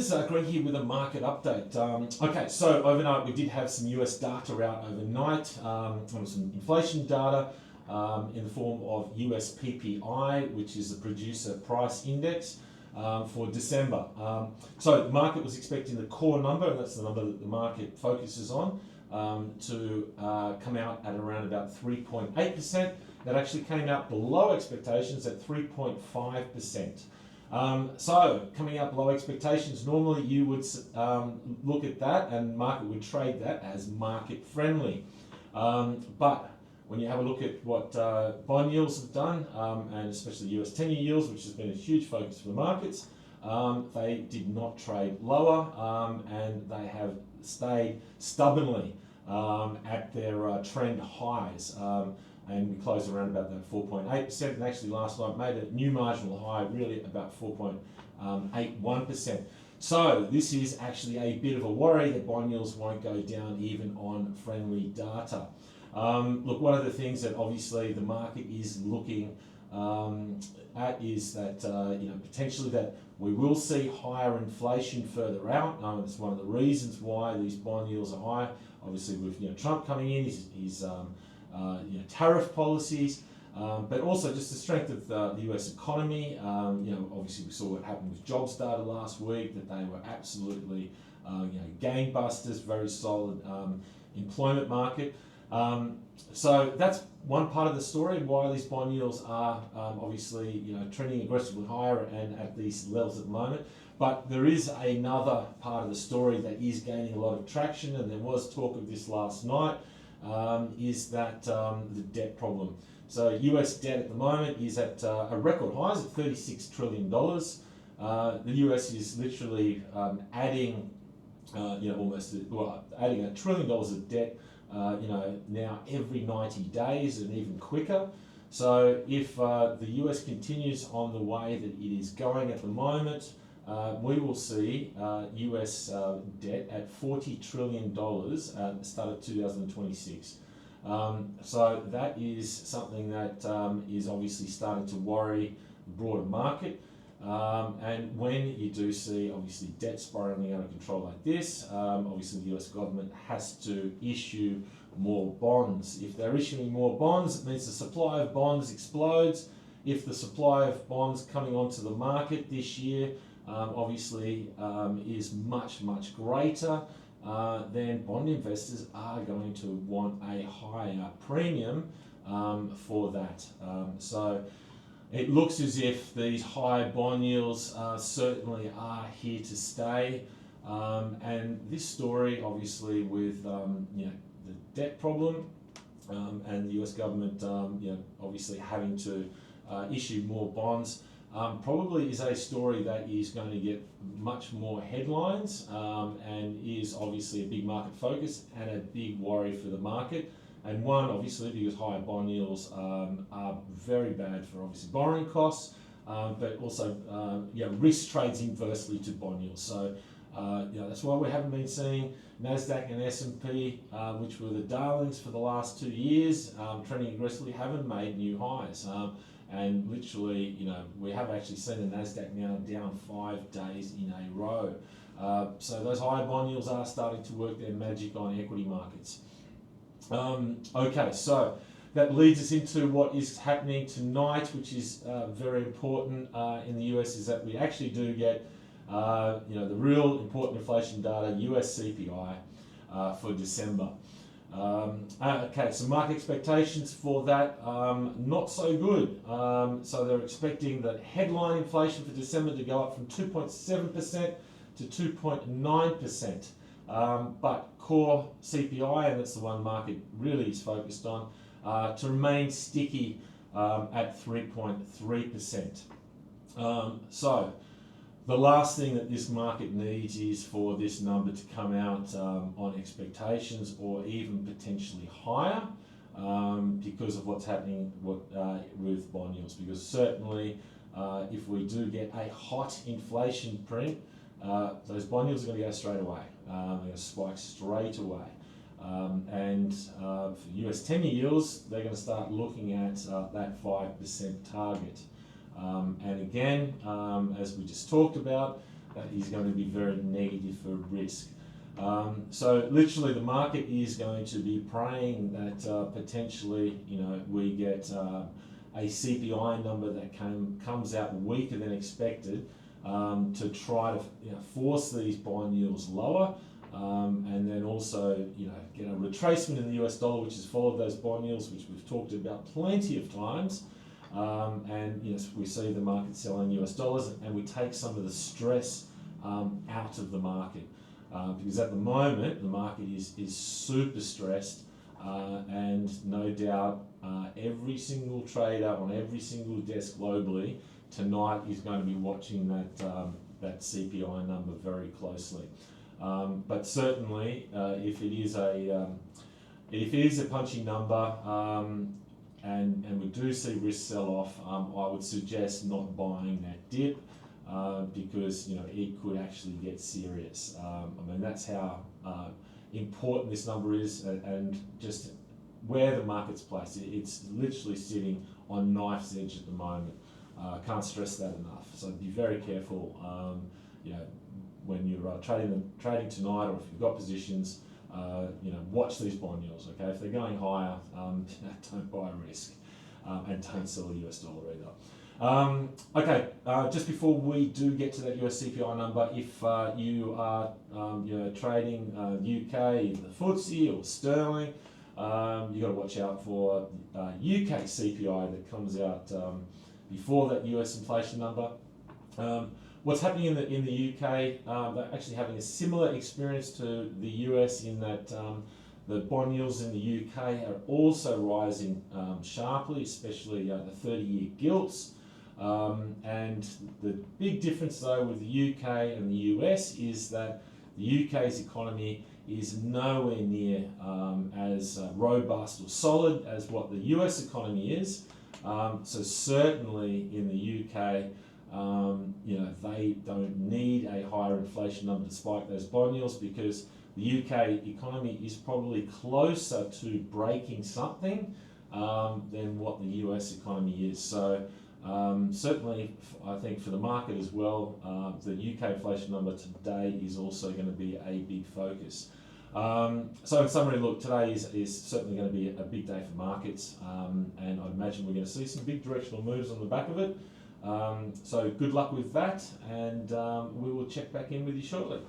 traders, Greg here with a market update. Okay, so overnight we did have some US data out overnight, some inflation data in the form of US PPI, which is the producer price index for December. So the market was expecting the core number, and that's the number that the market focuses on, to come out at around about 3.8%. That actually came out below expectations at 3.5%. So coming out below expectations, normally you would look at that and market would trade that as market friendly. But when you have a look at what bond yields have done, and especially US 10-year yields, which has been a huge focus for the markets, they did not trade lower, and they have stayed stubbornly at their trend highs. And we closed around about that 4.8%, and actually last night made a new marginal high, really about 4.81%. So this is actually a bit of a worry that bond yields won't go down even on friendly data. Look, one of the things that obviously the market is looking at is that potentially that we will see higher inflation further out. It's one of the reasons why these bond yields are higher. Obviously, with Trump coming in, his tariff policies, but also just the strength of the US economy. Obviously we saw what happened with jobs data last week, that they were absolutely gangbusters, very solid employment market. So that's one part of the story, why these bond yields are obviously trending aggressively higher and at these levels at the moment. But there is another part of the story that is gaining a lot of traction, and there was talk of this last night, is that the debt problem. So US debt at the moment is at a record high, at $36 trillion. The US is literally adding, adding $1 trillion of debt, now every 90 days and even quicker. So if the US continues on the way that it is going at the moment, we will see US debt at $40 trillion at the start of 2026. So that is something that is obviously starting to worry the broader market. And when you do see obviously debt spiraling out of control like this, obviously the US government has to issue more bonds. If they're issuing more bonds, it means the supply of bonds explodes. If the supply of bonds coming onto the market this year obviously is much greater, then bond investors are going to want a higher premium for that. So it looks as if these high bond yields certainly are here to stay. And this story, obviously, with the debt problem and the US government, obviously having to issue more bonds, probably is a story that is going to get much more headlines and is obviously a big market focus and a big worry for the market. And one, obviously, because higher bond yields are very bad for obviously borrowing costs, but also risk trades inversely to bond yields. So that's why we haven't been seeing NASDAQ and S&P, which were the darlings for the last 2 years, trending aggressively, haven't made new highs. And literally, we have actually seen the NASDAQ now down 5 days in a row. So those high bond yields are starting to work their magic on equity markets. Okay, so that leads us into what is happening tonight, which is very important in the US, is that we actually do get the real important inflation data, US CPI, for December. Okay, so market expectations for that, not so good. So they're expecting that headline inflation for December to go up from 2.7% to 2.9%. But core CPI, and that's the one market really is focused on, to remain sticky at 3.3%. So the last thing that this market needs is for this number to come out on expectations or even potentially higher because of what's happening with bond yields. Because certainly if we do get a hot inflation print, those bond yields are going to go straight away. They're going to spike straight away. And for US 10-year yields, they're going to start looking at that 5% target. And again, as we just talked about, that is going to be very negative for risk. So literally the market is going to be praying that potentially, we get a CPI number that comes out weaker than expected to try to force these bond yields lower, and then also get a retracement in the US dollar, which has followed those bond yields, which we've talked about plenty of times. And yes, we see the market selling US dollars, and we take some of the stress out of the market. Because at the moment the market is super stressed, and no doubt every single trader on every single desk globally tonight is going to be watching that CPI number very closely. But certainly, if it is a punchy number, and we do see risk sell off, I would suggest not buying that dip. Because it could actually get serious. That's how important this number is, and just where the market's placed. It's literally sitting on knife's edge at the moment. Can't stress that enough. So be very careful. When you're trading tonight, or if you've got positions, watch these bond yields. Okay, if they're going higher, don't buy risk, and don't sell the US dollar either. Just before we do get to that US CPI number, if you are trading UK, either the FTSE or sterling, you've got to watch out for UK CPI that comes out before that US inflation number. What's happening in the UK, they're actually having a similar experience to the US in that the bond yields in the UK are also rising sharply, especially the 30-year gilts. And the big difference though with the UK and the US is that the UK's economy is nowhere near as robust or solid as what the US economy is. So certainly in the UK, they don't need a higher inflation number to spike those bond yields, because the UK economy is probably closer to breaking something than what the US economy is. So certainly, I think for the market as well, the UK inflation number today is also going to be a big focus. So in summary, look, today is certainly going to be a big day for markets, and I'd imagine we're going to see some big directional moves on the back of it. So good luck with that, and we will check back in with you shortly.